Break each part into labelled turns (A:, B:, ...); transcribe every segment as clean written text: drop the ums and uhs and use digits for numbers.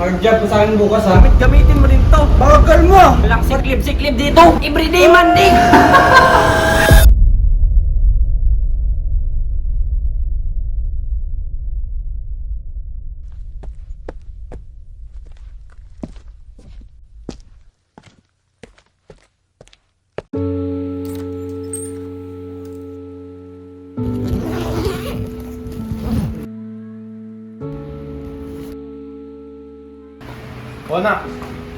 A: Hard job mo sa akin bukas ha.
B: Gamitin mo rin to.
A: Bagal mo!
B: Walang siklib-siklib dito. Everyday Monday.
C: O anak,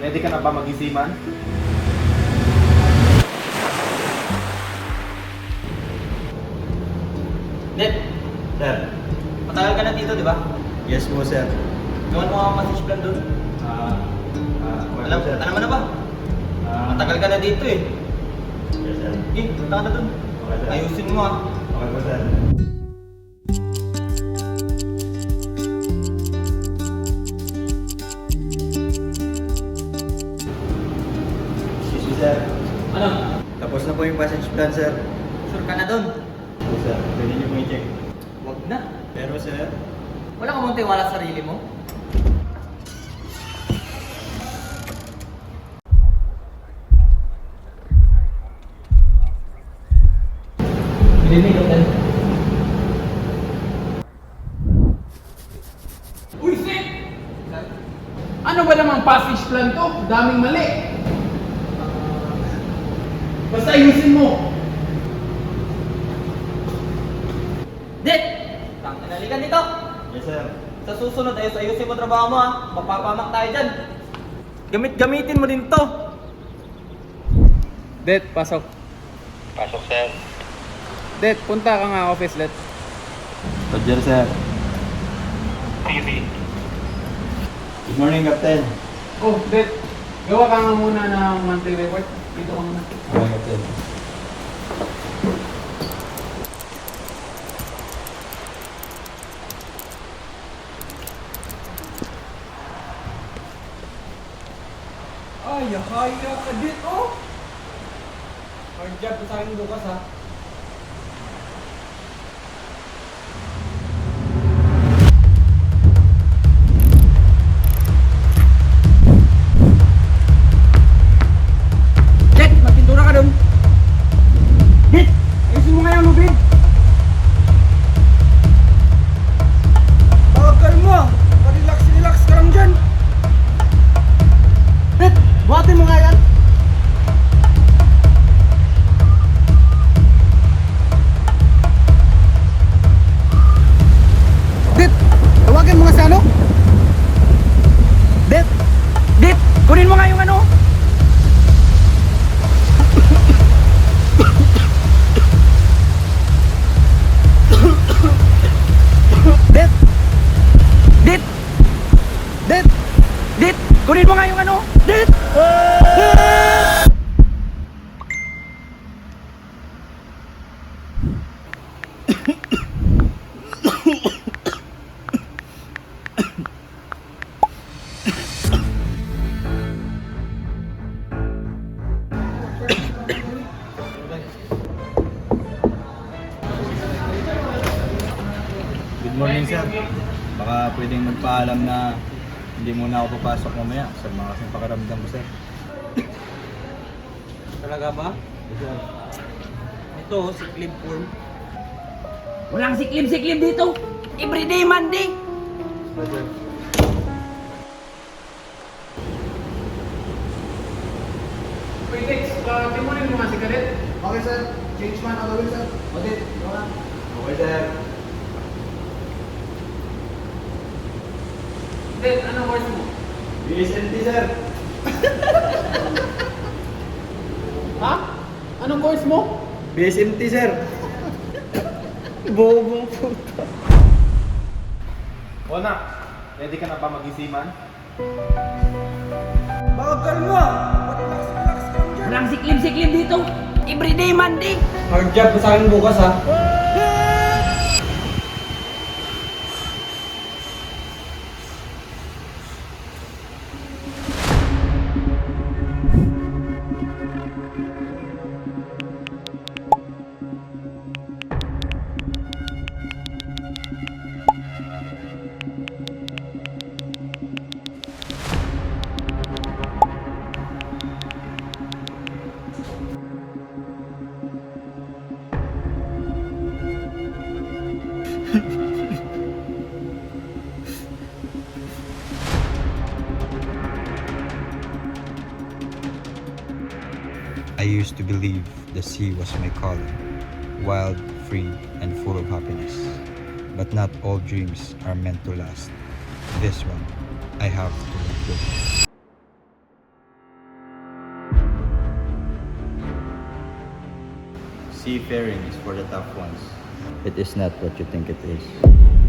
C: ready ka na ba mag-isiman?
B: Net,
C: Sir.
B: matagal ka na dito, di ba?
C: Yes po, sir.
B: Gawin mo ang message plan doon.
C: Alam, sir.
B: Alam mo na ba? Matagal ka na dito eh.
C: Yes, sir.
B: Okay, punta ka na doon.
C: Okay, sir.
B: Ayusin mo ah.
C: Okay po, sir. Excuse me, sir.
B: Ano?
C: Tapos na po yung passage plan, sir.
B: Sure ka na doon?
C: Po, sir. Pwede niyo po i-check.
B: Wag na.
C: Pero, sir,
B: Wala ka mong tiwala sa sarili mo? Hindi hotel.
D: Uy, Sek! Ano ba namang passage plan to? Daming mali. Basta ayusin mo.
B: Dit! Tanginalikan dito!
C: yes, sir.
B: Sa susunod, ayusin mo trabaho mo ha. Mapapamak tayo dyan. Gamitin mo din to.
D: Det, pasok.
C: Pasok, sir.
D: Det, punta ka nga office, Let.
C: Roger, sir. Good morning, Captain.
D: Oh, Det, gawa ka nga muna ng monthly report. Dito ka muna.
C: Okay, Captain.
A: Ay, haya ka din oh! Hard job mo sa akin bukas ha.
B: Dit! Magpintura ka doon. Dit!
A: Ayusin mo nga yung lubid! Bagal mo! Relax ka lang dyan!
B: Dit! Buhatin mo nga yan.
A: Dit! Tawagin mo nga sa ano?
B: Dit! Dit! Kunin mo nga yung ano. Dit! Dit! Dit! Dit! Kunin mo nga yung ano. Dit!
C: Good morning, sir. Baka pwedeng magpaalam na hindi muna ako papasok mamaya sa mga kasing pakiramdam ko, sir.
B: Talaga ba?
C: Yes, sir.
B: Ito, siklib form. Walang siklib-siklib dito. Everyday Monday.
C: Yes, sir.
D: Wait, Dex, timunin mo nga si Kadet.
A: Okay sir, change man ang gawin sir. Odit, wala.
C: Okay, sir.
D: Det, anong course mo?
C: BSNT, sir.
D: Ha? Anong course mo?
C: BSMT, sir.
B: Bobong puta.
C: O anak, ready ka na ba mag-isiman?
A: Bagal mo! Relax ka lang dyan.
B: Walang siklib-siklib dito. Everyday Monday.
A: Hard job mo sa akin bukas ha.
C: used to believe the sea was my calling, wild, free, and full of happiness. But not all dreams are meant to last. This one, I have to let go. Seafaring is for the tough ones. It is not what you think it is.